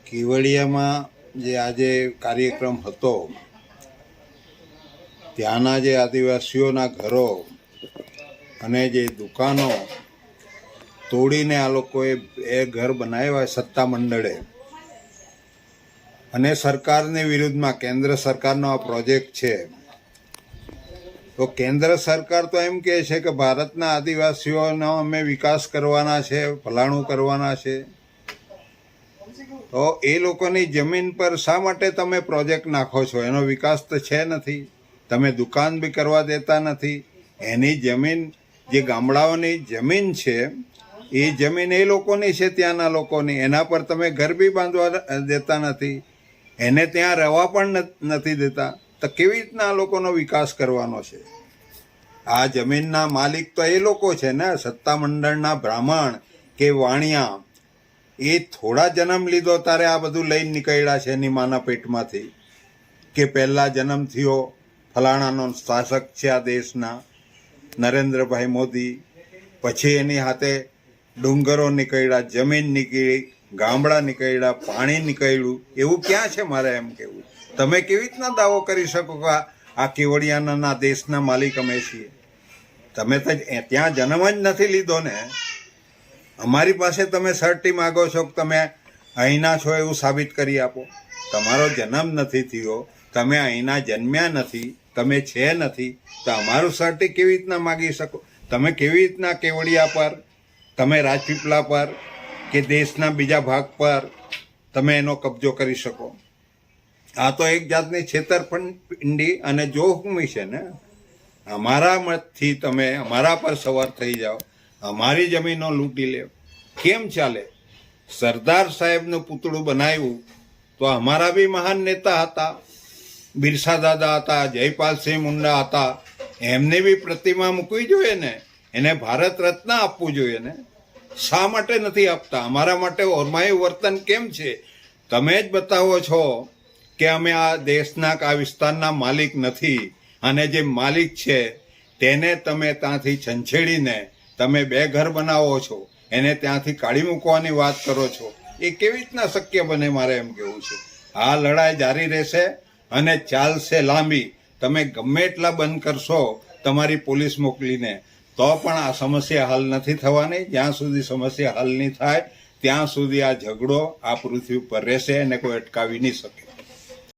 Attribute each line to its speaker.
Speaker 1: કેવડિયામાં જે આજે કાર્યક્રમ હતો ત્યાંના જે આદિવાસીઓના ઘરો અને જે દુકાનો તોડીને આ લોકોએ એ ઘર બનાવ્યા સત્તા મંડળે અને સરકારની વિરુદ્ધમાં કેન્દ્ર સરકારનો આ પ્રોજેક્ટ છે. તો કેન્દ્ર સરકાર તો એમ કહે છે કે ભારતના આદિવાસીઓનો અમે વિકાસ કરવાના છે, ભલાણું કરવાના છે. તો એ લોકોની જમીન પર શા માટે તમે પ્રોજેક્ટ નાખો છો? એનો વિકાસ તો છે નથી. તમે દુકાન બી કરવા દેતા નથી. એની જમીન જે ગામડાઓની જમીન છે એ જમીન એ લોકોની છે, ત્યાંના લોકોની. એના પર તમે ઘર બી બાંધવા દેતા નથી, એને ત્યાં રહેવા પણ નથી દેતા. તો કેવી રીતના આ લોકોનો વિકાસ કરવાનો છે? આ જમીનના માલિક તો એ લોકો છે ને, સત્તા મંડળના બ્રાહ્મણ કે વાણિયા. એ થોડા જન્મ લીધો તારે આ બધું લઈને નીકળ્યા છે એની માના પેટમાંથી કે પહેલા જન્મ થયો ફલાણાનો શાસક છે આ દેશના નરેન્દ્રભાઈ મોદી. પછી એની હાથે ડુંગરો નીકળ્યા, જમીન નીકળી, ગામડા નીકળ્યા, પાણી નીકળ્યું. એવું ક્યાં છે? મારે એમ કહેવું, તમે કેવી રીતના દાવો કરી શકો કે આ કેવડિયાના દેશના માલિક અમે છીએ? તમે તો ત્યાં જન્મ જ નથી લીધો ને. અમારી પાસે તમે સર્ટી માગો છો કે તમે અહીંના છો એવું સાબિત કરી આપો. તમારો જન્મ નથી થયો, તમે અહીંના જન્મ્યા નથી, તમે છે નથી, તો અમારું સર્ટી કેવી રીતના માગી શકો? તમે કેવી રીતના કેવડિયા પર, તમે રાજપીપળા પર કે દેશના બીજા ભાગ પર તમે એનો કબજો કરી શકો? આ તો એક જાતની છેતરપિંડી અને જોખમી છે ને. અમારા મતથી તમે અમારા પર સવાર થઈ જાઓ, અમારી જમીનો લૂંટી લે. કેમ ચાલે? સરદાર સાહેબનું પૂતળું બનાવ્યું તો અમારા બી મહાન નેતા હતા, બિરસા દાદા હતા, જયપાલસિંહ મુંડા હતા. એમને બી પ્રતિમા મૂકવી જોઈએ ને, એને ભારત રત્ન આપવું જોઈએ ને. શા માટે નથી આપતા? અમારા માટે ઓરમાયું વર્તન કેમ છે? તમે જ બતાવો છો કે અમે આ દેશના આ વિસ્તારના માલિક નથી, અને જે માલિક છે તેને તમે ત્યાંથી છંછેડીને તમે બે ઘર બનાવો છો, એને ત્યાંથી કાઢી મૂકવાની વાત કરો છો. એ કેવી રીતના શક્ય બને? મારે એમ કહેવું છે. આ લડાઈ જારી રહેશે અને ચાલશે લાંબી. તમે ગમે એટલા બંધ કરશો તમારી પોલીસ મોકલીને, તો પણ આ સમસ્યા હલ નથી થવાની. જ્યાં સુધી સમસ્યા હલ નહીં થાય ત્યાં સુધી આ ઝઘડો આ પૃથ્વી ઉપર રહેશે અને કોઈ અટકાવી નહીં શકે.